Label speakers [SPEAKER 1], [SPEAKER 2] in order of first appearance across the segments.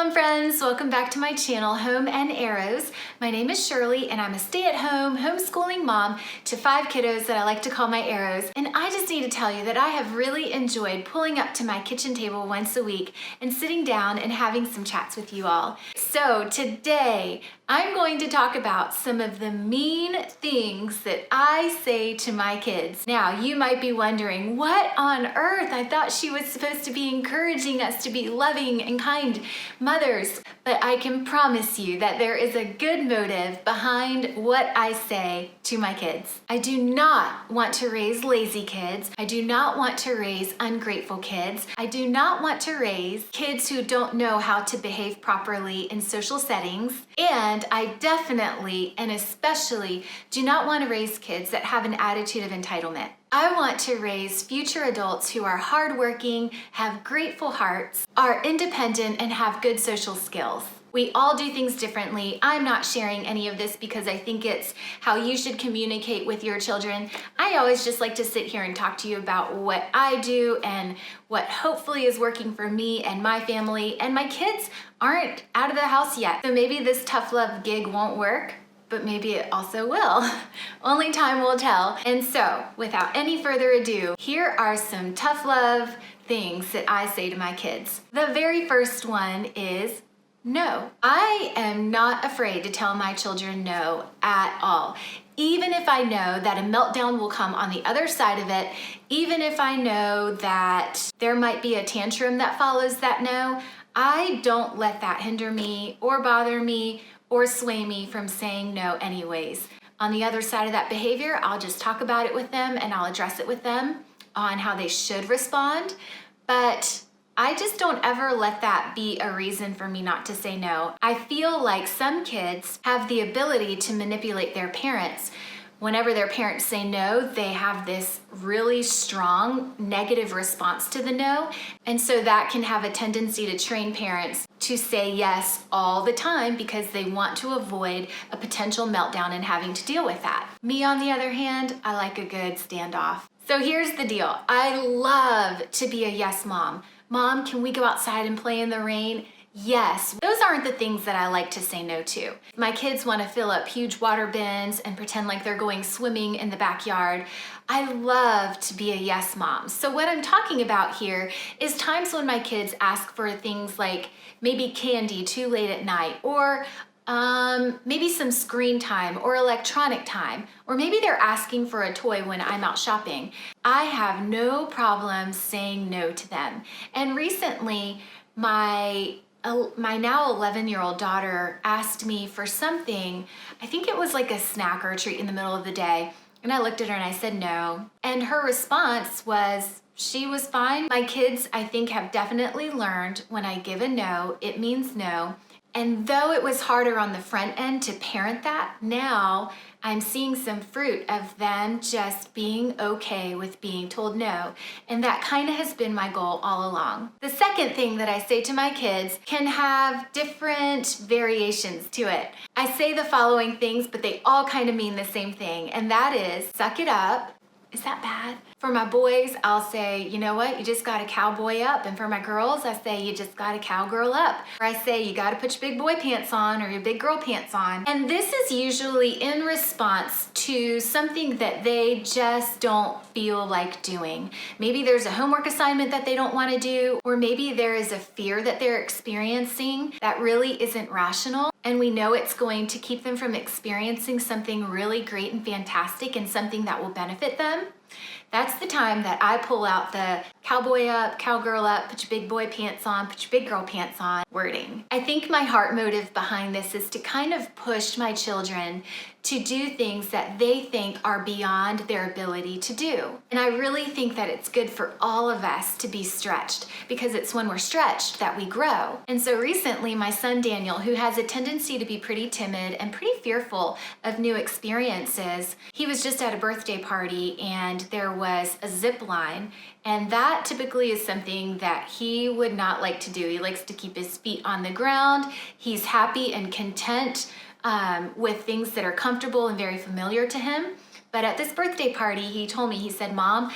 [SPEAKER 1] Mom friends, welcome back to my channel, Home and Arrows. My name is Shirley and I'm a stay-at-home homeschooling mom to 5 kiddos that I like to call my arrows. And I just need to tell you that I have really enjoyed pulling up to my kitchen table once a week and sitting down and having some chats with you all. So today, I'm going to talk about some of the mean things that I say to my kids. Now, you might be wondering, what on earth? I thought she was supposed to be encouraging us to be loving and kind mothers. But I can promise you that there is a good motive behind what I say to my kids. I do not want to raise lazy kids. I do not want to raise ungrateful kids. I do not want to raise kids who don't know how to behave properly in social settings. And I definitely and especially do not want to raise kids that have an attitude of entitlement. I want to raise future adults who are hardworking, have grateful hearts, are independent, and have good social skills. We all do things differently. I'm not sharing any of this because I think it's how you should communicate with your children. I always just like to sit here and talk to you about what I do and what hopefully is working for me and my family. And my kids aren't out of the house yet. So maybe this tough love gig won't work, but maybe it also will. Only time will tell. And so, without any further ado, here are some tough love things that I say to my kids. The very first one is no. I am not afraid to tell my children no at all. Even if I know that a meltdown will come on the other side of it, even if I know that there might be a tantrum that follows that no, I don't let that hinder me or bother me or sway me from saying no anyways. On the other side of that behavior, I'll just talk about it with them and I'll address it with them on how they should respond. But I just don't ever let that be a reason for me not to say no. I feel like some kids have the ability to manipulate their parents. Whenever their parents say no, they have this really strong negative response to the no. And so that can have a tendency to train parents to say yes all the time because they want to avoid a potential meltdown and having to deal with that. Me, on the other hand, I like a good standoff. So here's the deal. I love to be a yes mom. Mom, can we go outside and play in the rain? Yes, those aren't the things that I like to say no to. My kids want to fill up huge water bins and pretend like they're going swimming in the backyard. I love to be a yes mom. So what I'm talking about here is times when my kids ask for things like maybe candy too late at night, or maybe some screen time or electronic time, or maybe they're asking for a toy when I'm out shopping. I have no problem saying no to them. And recently, my now 11-year-old daughter asked me for something. I think it was like a snack or a treat in the middle of the day. And I looked at her and I said no. And her response was, she was fine. My kids, I think, have definitely learned when I give a no, it means no. And though it was harder on the front end to parent that, now I'm seeing some fruit of them just being okay with being told no. And that kind of has been my goal all along. The second thing that I say to my kids can have different variations to it. I say the following things, but they all kind of mean the same thing. And that is, suck it up. Is that bad? For my boys, I'll say, you know what? You just got to cowboy up. And for my girls, I say, you just got to cowgirl up. Or I say, you got to put your big boy pants on or your big girl pants on. And this is usually in response to something that they just don't feel like doing. Maybe there's a homework assignment that they don't want to do, or maybe there is a fear that they're experiencing that really isn't rational. And we know it's going to keep them from experiencing something really great and fantastic and something that will benefit them. That's the time that I pull out the cowboy up, cowgirl up, put your big boy pants on, put your big girl pants on wording. I think my heart motive behind this is to kind of push my children to do things that they think are beyond their ability to do. And I really think that it's good for all of us to be stretched, because it's when we're stretched that we grow. And so recently, my son Daniel, who has a tendency to be pretty timid and pretty fearful of new experiences, he was just at a birthday party and there was a zip line. And that typically is something that he would not like to do. He likes to keep his feet on the ground. He's happy and content with things that are comfortable and very familiar to him. But at this birthday party, he told me, he said, Mom,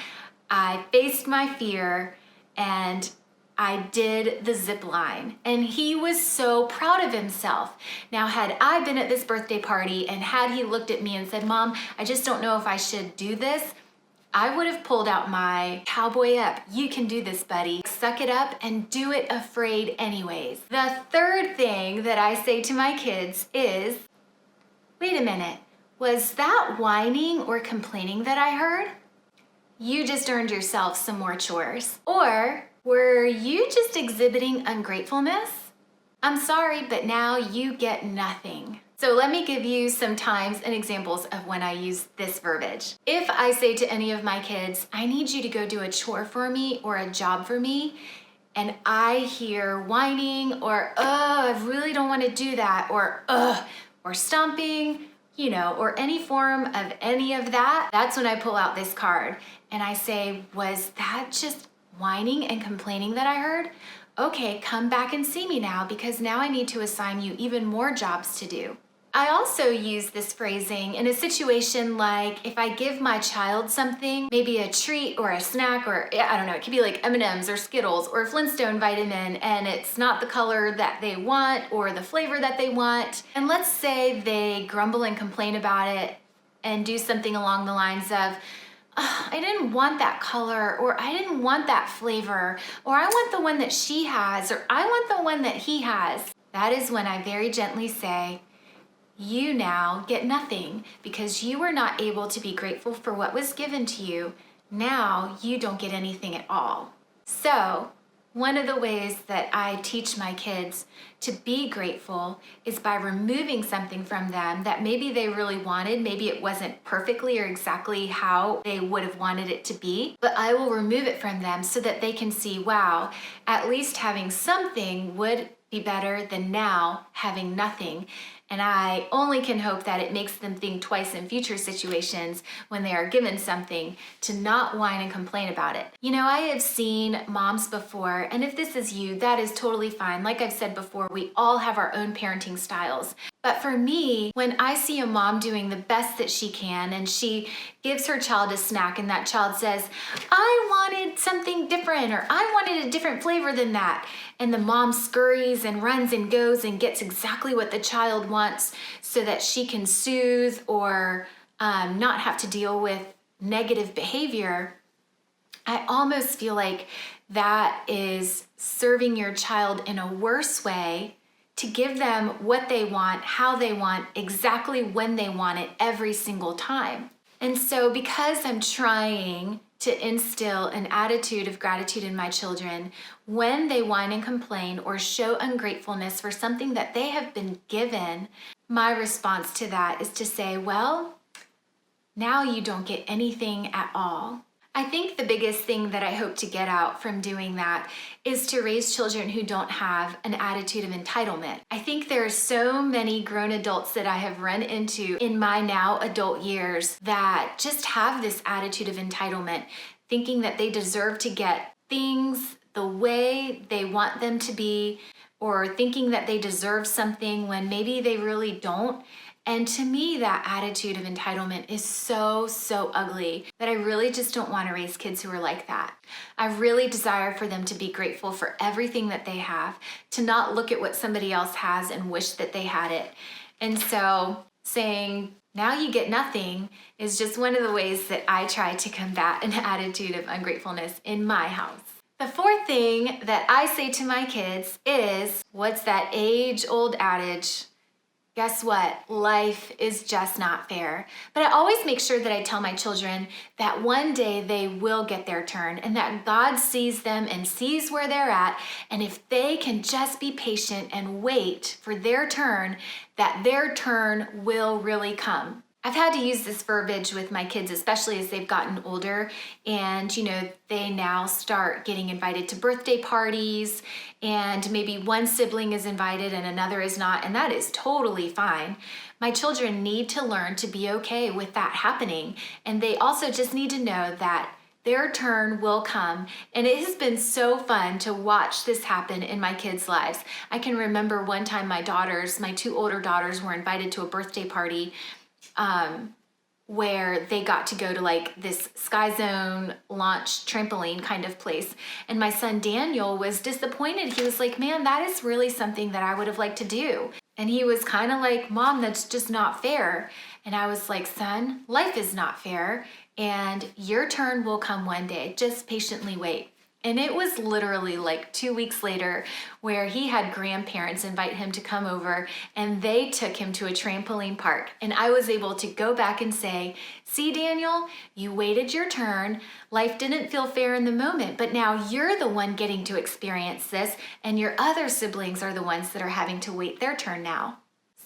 [SPEAKER 1] I faced my fear and I did the zip line, and he was so proud of himself. Now, had I been at this birthday party and had he looked at me and said, Mom, I just don't know if I should do this, I would have pulled out my cowboy up. You can do this, buddy. Suck it up and do it afraid anyways. The third thing that I say to my kids is, wait a minute, was that whining or complaining that I heard? You just earned yourself some more chores. Or were you just exhibiting ungratefulness? I'm sorry, but now you get nothing. So let me give you some times and examples of when I use this verbiage. If I say to any of my kids, I need you to go do a chore for me or a job for me, and I hear whining or, I really don't want to do that, or stomping, or any form of any of that, that's when I pull out this card and I say, was that just whining and complaining that I heard? Okay, come back and see me now, because now I need to assign you even more jobs to do. I also use this phrasing in a situation like if I give my child something, maybe a treat or a snack, or I don't know, it could be like M&Ms or Skittles or Flintstone vitamin, and it's not the color that they want or the flavor that they want. And let's say they grumble and complain about it and do something along the lines of, I didn't want that color, or I didn't want that flavor, or I want the one that she has, or I want the one that he has. That is when I very gently say, you now get nothing because you were not able to be grateful for what was given to you. Now you don't get anything at all. So one of the ways that I teach my kids to be grateful is by removing something from them that maybe they really wanted. Maybe it wasn't perfectly or exactly how they would have wanted it to be, but I will remove it from them so that they can see, wow, at least having something would be better than now having nothing. And I only can hope that it makes them think twice in future situations when they are given something to not whine and complain about it. I have seen moms before, and if this is you, that is totally fine. Like I've said before, we all have our own parenting styles. But for me, when I see a mom doing the best that she can and she gives her child a snack and that child says, I wanted something different, or I wanted a different flavor than that, and the mom scurries and runs and goes and gets exactly what the child wants so that she can soothe or not have to deal with negative behavior, I almost feel like that is serving your child in a worse way to give them what they want, how they want, exactly when they want it every single time. And so because I'm trying to instill an attitude of gratitude in my children, when they whine and complain or show ungratefulness for something that they have been given, my response to that is to say, well, now you don't get anything at all. I think the biggest thing that I hope to get out from doing that is to raise children who don't have an attitude of entitlement. I think there are so many grown adults that I have run into in my now adult years that just have this attitude of entitlement, thinking that they deserve to get things the way they want them to be, or thinking that they deserve something when maybe they really don't. And to me, that attitude of entitlement is so, so ugly that I really just don't want to raise kids who are like that. I really desire for them to be grateful for everything that they have, to not look at what somebody else has and wish that they had it. And so saying, now you get nothing, is just one of the ways that I try to combat an attitude of ungratefulness in my house. The fourth thing that I say to my kids is, what's that age-old adage? Guess what? Life is just not fair. But I always make sure that I tell my children that one day they will get their turn and that God sees them and sees where they're at. And if they can just be patient and wait for their turn, that their turn will really come. I've had to use this verbiage with my kids, especially as they've gotten older, and they now start getting invited to birthday parties, and maybe one sibling is invited and another is not, and that is totally fine. My children need to learn to be okay with that happening, and they also just need to know that their turn will come. And it has been so fun to watch this happen in my kids' lives. I can remember one time my two older daughters were invited to a birthday party. where they got to go to like this Sky Zone launch trampoline kind of place. And my son Daniel was disappointed. He was like, man, that is really something that I would have liked to do. And he was kind of like, Mom, that's just not fair. And I was like, son, life is not fair, and your turn will come one day. Just patiently wait. And it was literally like 2 weeks later where he had grandparents invite him to come over, and they took him to a trampoline park. And I was able to go back and say, see, Daniel, you waited your turn. Life didn't feel fair in the moment, but now you're the one getting to experience this, and your other siblings are the ones that are having to wait their turn now.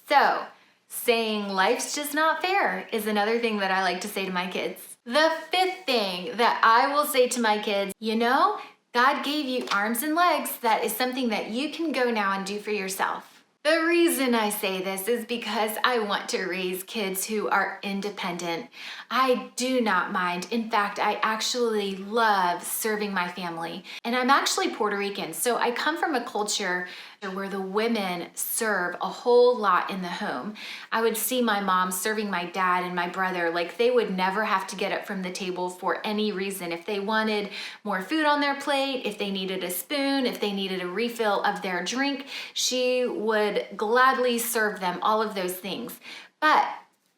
[SPEAKER 1] So, saying life's just not fair is another thing that I like to say to my kids. The fifth thing that I will say to my kids, you know, God gave you arms and legs. That is something that you can go now and do for yourself. The reason I say this is because I want to raise kids who are independent. I do not mind. In fact, I actually love serving my family. And I'm actually Puerto Rican, so I come from a culture where the women serve a whole lot in the home. I would see my mom serving my dad and my brother like they would never have to get up from the table for any reason. If they wanted more food on their plate, if they needed a spoon, if they needed a refill of their drink, she would gladly serve them all of those things. But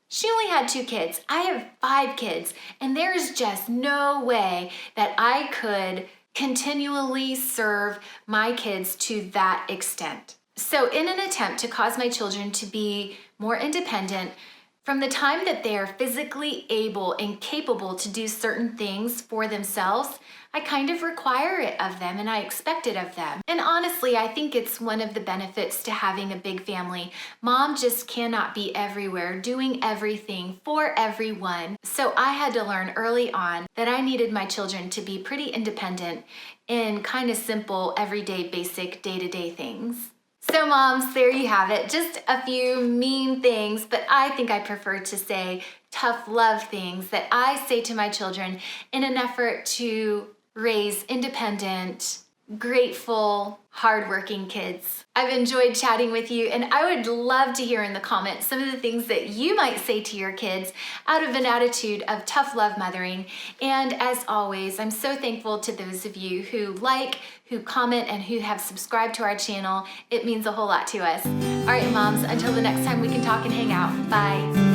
[SPEAKER 1] she only had 2 kids. I have 5 kids, and there's just no way that I could continually serve my kids to that extent. So in an attempt to cause my children to be more independent, from the time that they are physically able and capable to do certain things for themselves, I kind of require it of them and I expect it of them. And honestly, I think it's one of the benefits to having a big family. Mom just cannot be everywhere, doing everything for everyone. So I had to learn early on that I needed my children to be pretty independent in kind of simple, everyday, basic, day-to-day things. So moms, there you have it. Just a few mean things, but I think I prefer to say tough love things that I say to my children in an effort to raise independent, grateful, hardworking kids. I've enjoyed chatting with you, and I would love to hear in the comments some of the things that you might say to your kids out of an attitude of tough love mothering. And as always, I'm so thankful to those of you who like, who comment, and who have subscribed to our channel. It means a whole lot to us. All right, moms, until the next time we can talk and hang out. Bye.